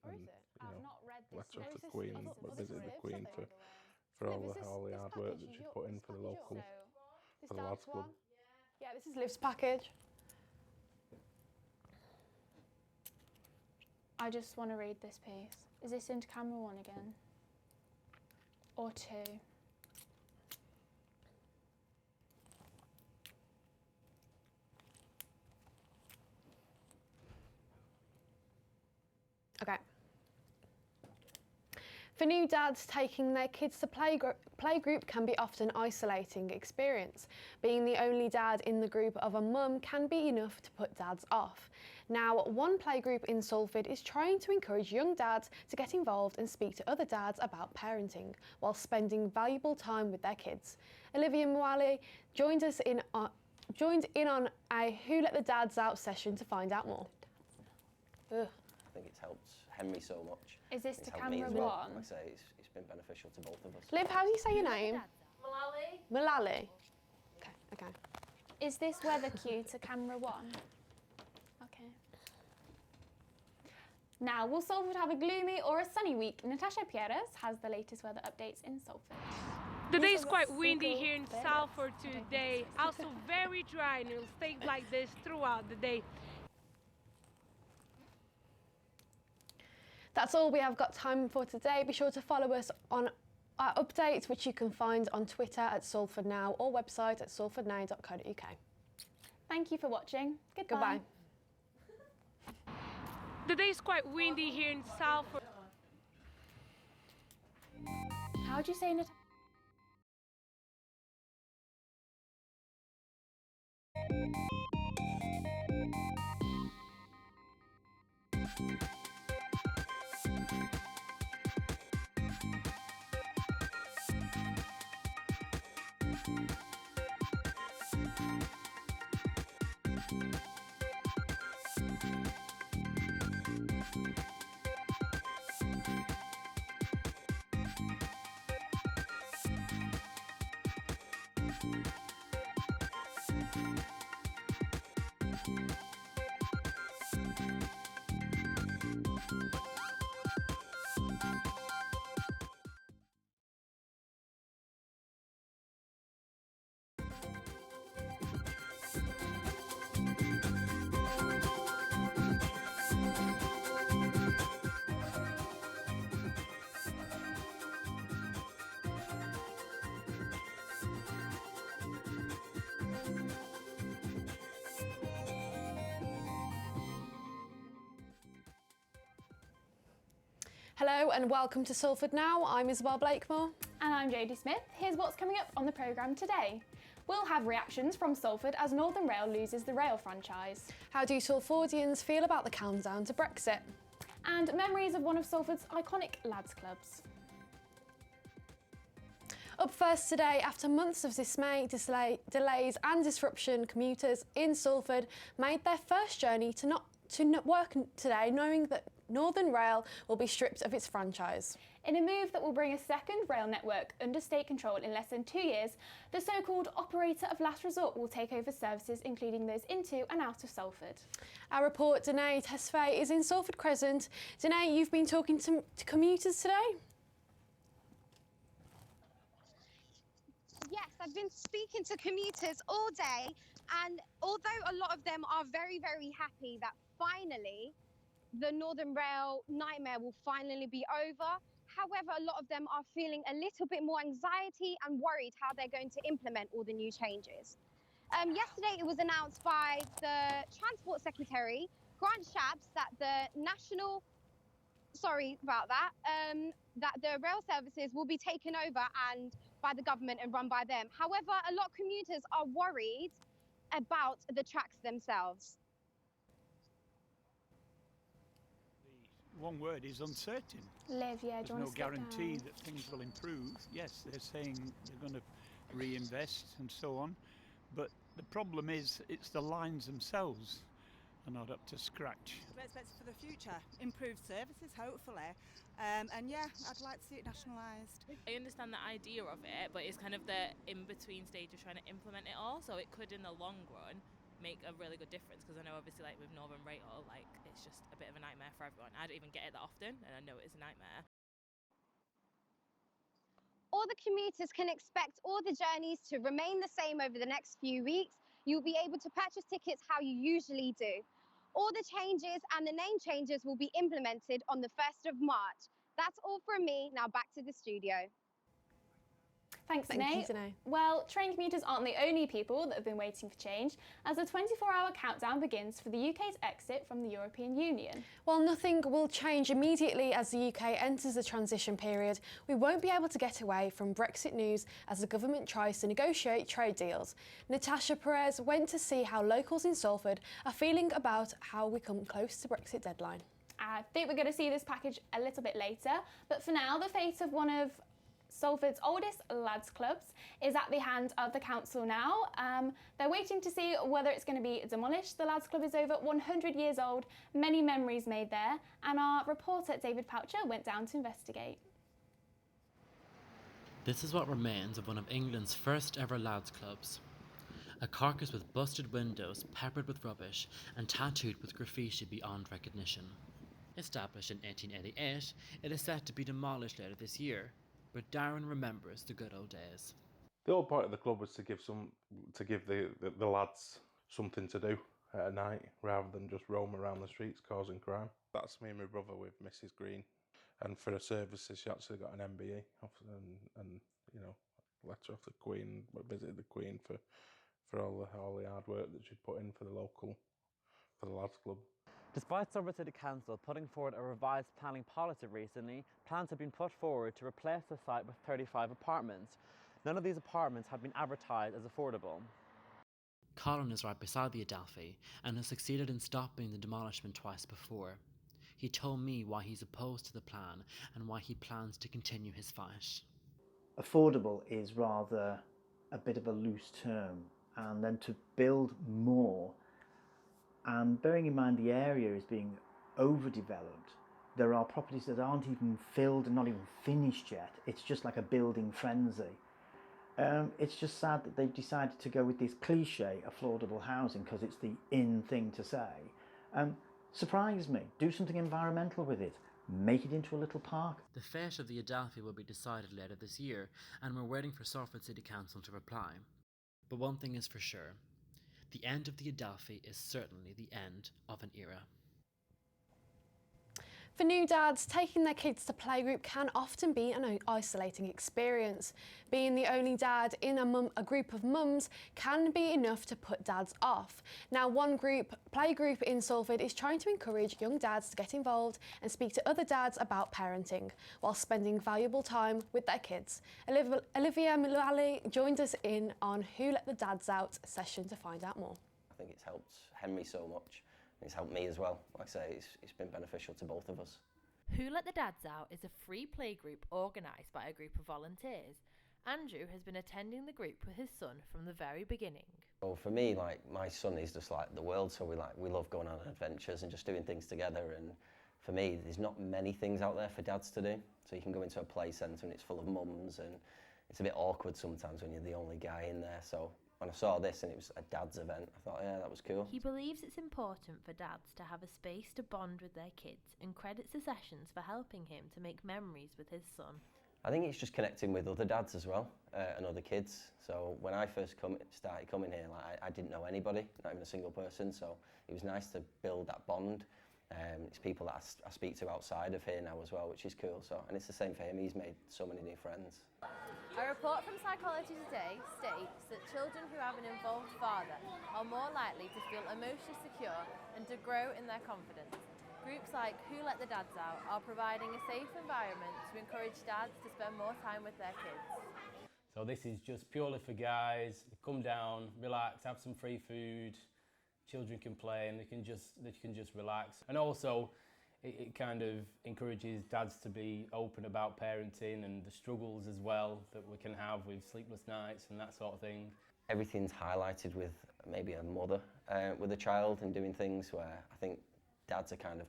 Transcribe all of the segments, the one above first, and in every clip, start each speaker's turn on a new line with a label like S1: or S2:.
S1: and letter of the Queen, visit the Queen for all the hard work that she's put in for the local, for the lads club.
S2: Yeah, this is Liv's package.
S3: I just want to read this piece. Is this into camera 1 again? Or 2?
S2: Okay. For new dads, taking their kids to playgroup can be often an isolating experience. Being the only dad in the group of a mum can be enough to put dads off. Now, one playgroup in Salford is trying to encourage young dads to get involved and speak to other dads about parenting while spending valuable time with their kids. Olivia Mwali joined in on a Who Let the Dads Out session to find out more. Ugh.
S4: I think it's helped Henry so much.
S3: Is this
S4: it's
S3: to
S4: helped me
S3: camera
S4: as well.
S3: 1?
S4: Like I say, it's been beneficial to both of us.
S2: Liv, how do you say your name?
S5: Malali.
S2: Malali. Okay.
S3: Is this weather cue to camera 1? Okay. Now, will Salford have a gloomy or a sunny week? Natasha Pierres has the latest weather updates in Salford.
S6: The day is quite windy here in Salford today. Also very dry, and it will stay like this throughout the day.
S2: That's all we have got time for today. Be sure to follow us on our updates, which you can find on Twitter at Salford Now or website at salfordnow.co.uk.
S3: Thank you for watching. Goodbye.
S6: The day is quite windy here in Salford.
S3: How do you say Natasha?
S2: Hello and welcome to Salford Now. I'm Isabel Blakemore.
S3: And I'm Jodie Smith. Here's what's coming up on the programme today. We'll have reactions from Salford as Northern Rail loses the rail franchise.
S2: How do Salfordians feel about the countdown to Brexit?
S3: And memories of one of Salford's iconic lads clubs.
S2: Up first today, after months of dismay, delays and disruption, commuters in Salford made their first journey to work today, knowing that Northern Rail will be stripped of its franchise.
S3: In a move that will bring a second rail network under state control in less than 2 years, the so-called operator of last resort will take over services including those into and out of Salford.
S2: Our report, Danae Tesfaye, is in Salford Crescent. Danae, you've been talking to commuters today?
S7: Yes, I've been speaking to commuters all day, and although a lot of them are very, very happy that finally the Northern Rail nightmare will finally be over, however, a lot of them are feeling a little bit more anxiety and worried how they're going to implement all the new changes. Yesterday, it was announced by the Transport Secretary, Grant Shapps, that the that the rail services will be taken over and by the government and run by them. However, a lot of commuters are worried about the tracks themselves.
S8: One word is uncertain.
S3: Liv, yeah, do you want to
S8: There's no guarantee that things will improve. Yes, they're saying they're going to reinvest and so on, but the problem is it's the lines themselves are not up to scratch.
S9: It's better for the future, improved services hopefully, and yeah, I'd like to see it nationalised.
S10: I understand the idea of it, but it's kind of the in-between stage of trying to implement it all, so it could in the long run
S5: make a really good difference, because I know obviously like with Northern Rail, like it's just a bit of a nightmare for everyone. I don't even get it that often, and I know it is a nightmare.
S7: All the commuters can expect all the journeys to remain the same over the next few weeks. You'll be able to purchase tickets how you usually do. All the changes and the name changes will be implemented on the 1st of March. That's all from me. Now back to the studio.
S3: Thanks,
S2: Thank
S3: Danae.
S2: you, Danae.
S3: Well, train commuters aren't the only people that have been waiting for change, as a 24-hour countdown begins for the UK's exit from the European Union.
S2: While nothing will change immediately as the UK enters the transition period, we won't be able to get away from Brexit news as the government tries to negotiate trade deals. Natasha Perez went to see how locals in Salford are feeling about how we come close to Brexit deadline.
S3: I think we're going to see this package a little bit later, but for now, the fate of one of Salford's oldest lads clubs is at the hand of the council now. They're waiting to see whether it's going to be demolished. The lads club is over 100 years old, many memories made there, and our reporter David Poucher went down to investigate.
S10: This is what remains of one of England's first ever lads clubs. A carcass with busted windows, peppered with rubbish, and tattooed with graffiti beyond recognition. Established in 1888, it is set to be demolished later this year, but Darren remembers the good old days.
S1: The whole point of the club was to give the lads something to do at night rather than just roam around the streets causing crime. That's me and my brother with Mrs. Green, and for her services she actually got an MBE and you know, letter off the Queen, visited the Queen for all the hard work that she'd put in for the lads club.
S11: Despite Salford City Council putting forward a revised planning policy recently, plans have been put forward to replace the site with 35 apartments. None of these apartments have been advertised as affordable.
S10: Colin is right beside the Adelphi and has succeeded in stopping the demolishment twice before. He told me why he's opposed to the plan and why he plans to continue his fight.
S12: Affordable is rather a bit of a loose term, and then to build more, and bearing in mind the area is being overdeveloped, there are properties that aren't even filled and not even finished yet. It's just like a building frenzy. It's just sad that they've decided to go with this cliche affordable housing because it's the in thing to say. Surprise me, do something environmental with it, make it into a little park.
S10: The fate of the Adelphi will be decided later this year, and we're waiting for Salford City Council to reply. But one thing is for sure, the end of the Adelphi is certainly the end of an era.
S2: For new dads, taking their kids to playgroup can often be an isolating experience. Being the only dad in a group of mums can be enough to put dads off. Now, one playgroup in Salford is trying to encourage young dads to get involved and speak to other dads about parenting while spending valuable time with their kids. Olivia Mulally joined us in on Who Let the Dads Out session to find out more.
S4: I think it's helped Henry so much. It's helped me as well. Like I say, it's been beneficial to both of us.
S13: Who Let the Dads Out is a free playgroup organised by a group of volunteers. Andrew has been attending the group with his son from the very beginning.
S4: Well, for me, like, my son is just like the world, so we love going on adventures and just doing things together. And for me, there's not many things out there for dads to do. So you can go into a play centre and it's full of mums, and it's a bit awkward sometimes when you're the only guy in there. So when I saw this and it was a dad's event, I thought, yeah, that was cool.
S13: He believes it's important for dads to have a space to bond with their kids and credits the sessions for helping him to make memories with his son.
S4: I think it's just connecting with other dads as well, and other kids. So when I first started coming here, like, I didn't know anybody, not even a single person, so it was nice to build that bond. It's people that I speak to outside of here now as well, which is cool. So, and it's the same for him, he's made so many new friends.
S13: A report from Psychology Today states that children who have an involved father are more likely to feel emotionally secure and to grow in their confidence. Groups like Who Let the Dads Out are providing a safe environment to encourage dads to spend more time with their kids.
S14: So this is just purely for guys. Come down, relax, have some free food. Children can play and they can just relax. And also, it kind of encourages dads to be open about parenting and the struggles as well that we can have with sleepless nights and that sort of thing. Everything's highlighted with maybe a mother with a child and doing things where I think dads are kind of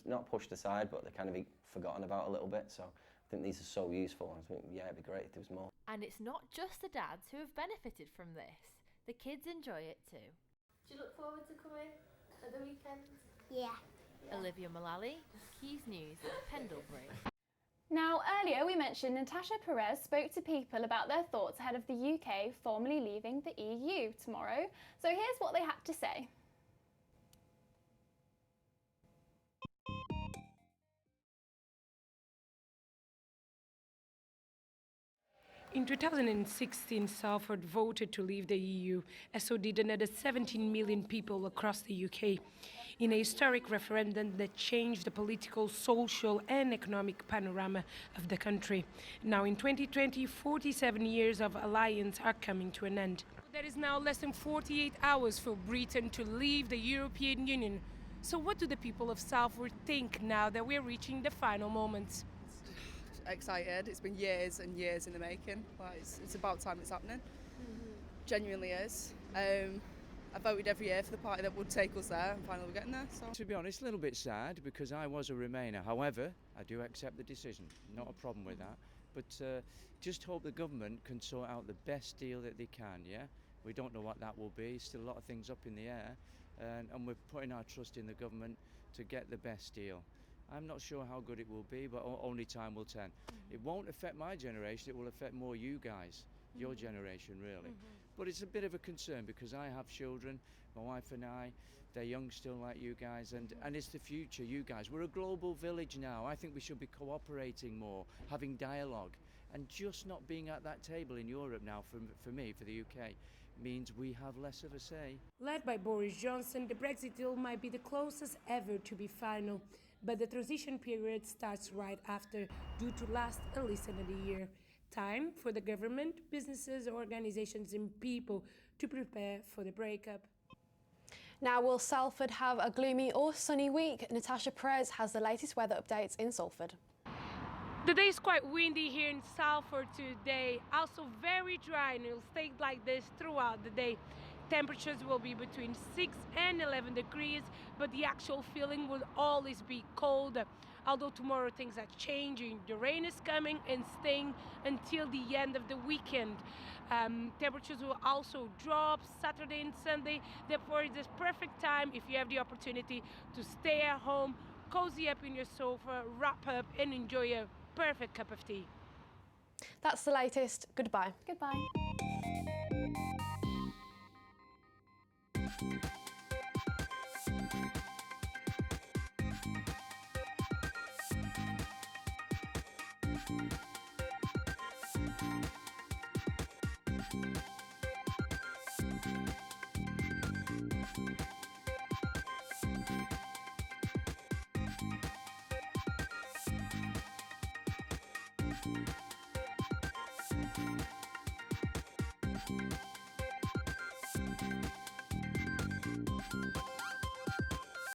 S14: not pushed aside, but they're kind of forgotten about a little bit. So I think these are so useful. I think, yeah, it'd be great if there was more.
S13: And it's not just the dads who have benefited from this. The kids enjoy it too. Do you look forward to coming at the weekend?
S15: Yeah.
S13: Olivia Mullally, Keys News, Pendlebury.
S3: Now, earlier we mentioned Natasha Perez spoke to people about their thoughts ahead of the UK formally leaving the EU tomorrow. So here's what they had to say.
S6: In 2016, Salford voted to leave the EU, as so did another 17 million people across the UK, in a historic referendum that changed the political, social and economic panorama of the country. Now in 2020, 47 years of alliance are coming to an end. There is now less than 48 hours for Britain to leave the European Union. So what do the people of Salford think now that we're reaching the final moments?
S16: Excited. It's been years and years in the making. Like it's about time it's happening. Genuinely is. I voted every year for the party that would take us there, and finally we're getting there. So.
S17: To be honest, a little bit sad because I was a Remainer. However, I do accept the decision. Not a problem with that. But just hope the government can sort out the best deal that they can. Yeah, we don't know what that will be. Still a lot of things up in the air, and we're putting our trust in the government to get the best deal. I'm not sure how good it will be, but only time will tell. It won't affect my generation, it will affect more you guys, your generation really. But it's a bit of a concern because I have children, my wife and I, they're young still like you guys, and it's the future, you guys. We're a global village now. I think we should be cooperating more, having dialogue, and just not being at that table in Europe now, for me, for the UK, means we have less of a say.
S6: Led by Boris Johnson, the Brexit deal might be the closest ever to be final. But the transition period starts right after, due to last at least another year. Time for the government, businesses, organisations and people to prepare for the breakup.
S2: Now, will Salford have a gloomy or sunny week? Natasha Perez has the latest weather updates in Salford.
S6: The day is quite windy here in Salford today, also very dry, and it will stay like this throughout the day. Temperatures will be between 6 and 11 degrees, but the actual feeling will always be cold. Although tomorrow things are changing. The rain is coming and staying until the end of the weekend. Temperatures will also drop Saturday and Sunday. Therefore, it's the perfect time if you have the opportunity to stay at home, cozy up in your sofa, wrap up and enjoy a perfect cup of tea.
S2: That's the latest. Goodbye.
S3: Goodbye.